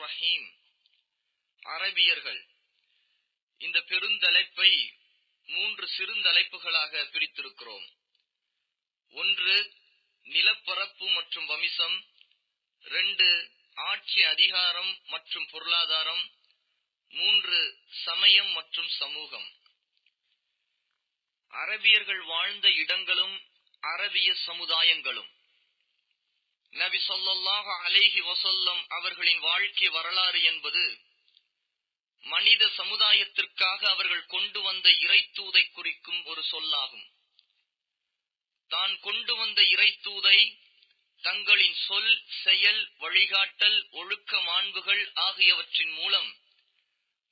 ரஹீம். அரபியர்கள் இந்த பெருந்தலைப்பை 3 சிறுந்தலைப்புகளாக பிரித்திருக்கிறோம். 1 நிலப்பரப்பு மற்றும் வம்சம், 2 ஆட்சி அதிகாரம் மற்றும் பொருளாதாரம், 3 சமயம் மற்றும் சமூகம். அரபியர்கள் வாழ்ந்த இடங்களும் அரபிய சமுதாயங்களும். நபி ஸல்லல்லாஹு அலைஹி வஸல்லம் அவர்களின் வாழ்க்கை வரலாறு என்பது மனித சமுதாயத்திற்காக அவர்கள் கொண்டு வந்த இறைத்தூதை குறிக்கும் ஒரு சொல்லாகும். தான் கொண்டு வந்த இறைத்தூதை தங்களின் சொல், செயல், வழிகாட்டல், ஒழுக்க மாண்புகள் ஆகியவற்றின் மூலம்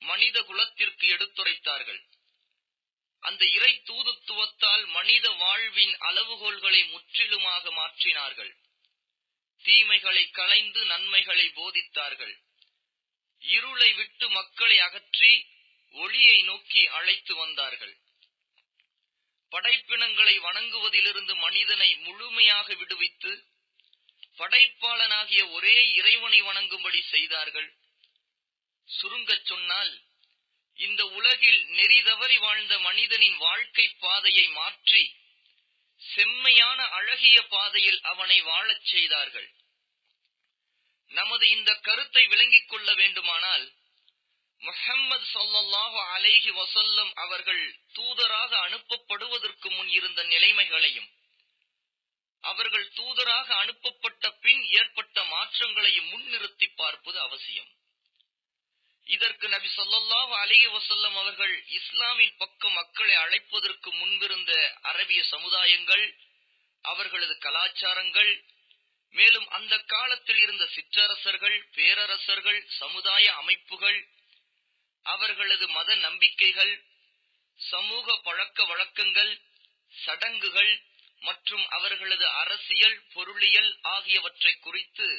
மனித குலத்திற்கு எடுத்துரைத்தார்கள். அந்த இறை தூதுத்துவத்தால் மனித வாழ்வின் அளவுகோல்களை முற்றிலுமாக மாற்றினார்கள். தீமைகளை களைந்து நன்மைகளை போதித்தார்கள். இருளை விட்டு மக்களை அகற்றி ஒளியை நோக்கி அழைத்து வந்தார்கள். படைப்பினங்களை வணங்குவதிலிருந்து மனிதனை முழுமையாக விடுவித்து படைப்பாளனாகிய ஒரே இறைவனை வணங்கும்படி செய்தார்கள். சுருங்கச் சொன்னால், இந்த உலகில் நெறி தவறி வாழ்ந்த மனிதனின் வாழ்க்கை பாதையை மாற்றி செம்மையான அழகிய பாதையில் அவனை வாழச் செய்தார்கள். நமது இந்த கருத்தை விளங்கிக் கொள்ள வேண்டுமானால், முஹம்மது ஸல்லல்லாஹு அலைஹி வஸல்லம் அவர்கள் தூதராக அனுப்பப்படுவதற்கு முன் இருந்த நிலைமைகளையும், அவர்கள் தூதராக அனுப்பப்பட்ட பின் ஏற்பட்ட மாற்றங்களையும் முன்னிறுத்தி பார்ப்பது அவசியம். இதற்கு நபி ஸல்லல்லாஹு அலைஹி வஸல்லம் அவர்கள் இஸ்லாமின் பக்கம் மக்களை அழைப்பதற்கு முன்பிருந்த அரபிய சமுதாயங்கள், அவர்களது கலாச்சாரங்கள், மேலும் அந்த காலத்தில் இருந்த சிற்றரசர்கள், பேரரசர்கள், சமுதாய அமைப்புகள், அவர்களது மத நம்பிக்கைகள், சமூக பழக்க வழக்கங்கள், சடங்குகள் மற்றும் அவர்களது அரசியல், பொருளியல் ஆகியவற்றை குறித்து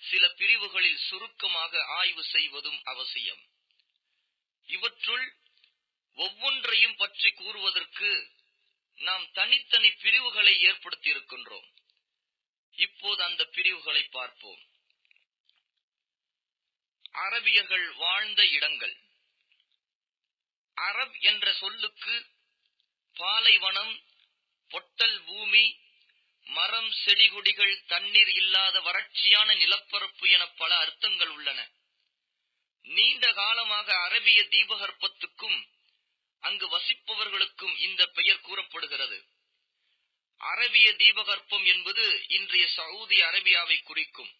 சில பிரிவுகளில் சுருக்கமாக ஆய்வு செய்வதும் அவசியம். இவற்றுள் ஒவ்வொன்றையும் பற்றி கூறுவதற்கு நாம் தனித்தனி பிரிவுகளை ஏற்படுத்தி இருக்கின்றோம். இப்போது அந்த பிரிவுகளை பார்ப்போம். அரபியர்கள் வாழ்ந்த இடங்கள். அரப் என்ற சொல்லுக்கு பாலைவனம், பொட்டல் பூமி, மரம், செடி கொடிகள், தண்ணீர் இல்லாத வறட்சியான நிலப்பரப்பு என பல அர்த்தங்கள் உள்ளன. நீண்ட காலமாக அரபிய தீபகற்பத்துக்கும் அங்கு வசிப்பவர்களுக்கும் இந்த பெயர் கூறப்படுகிறது. அரபிய தீபகற்பம் என்பது இன்றைய சவுதி அரேபியாவை குறிக்கும்.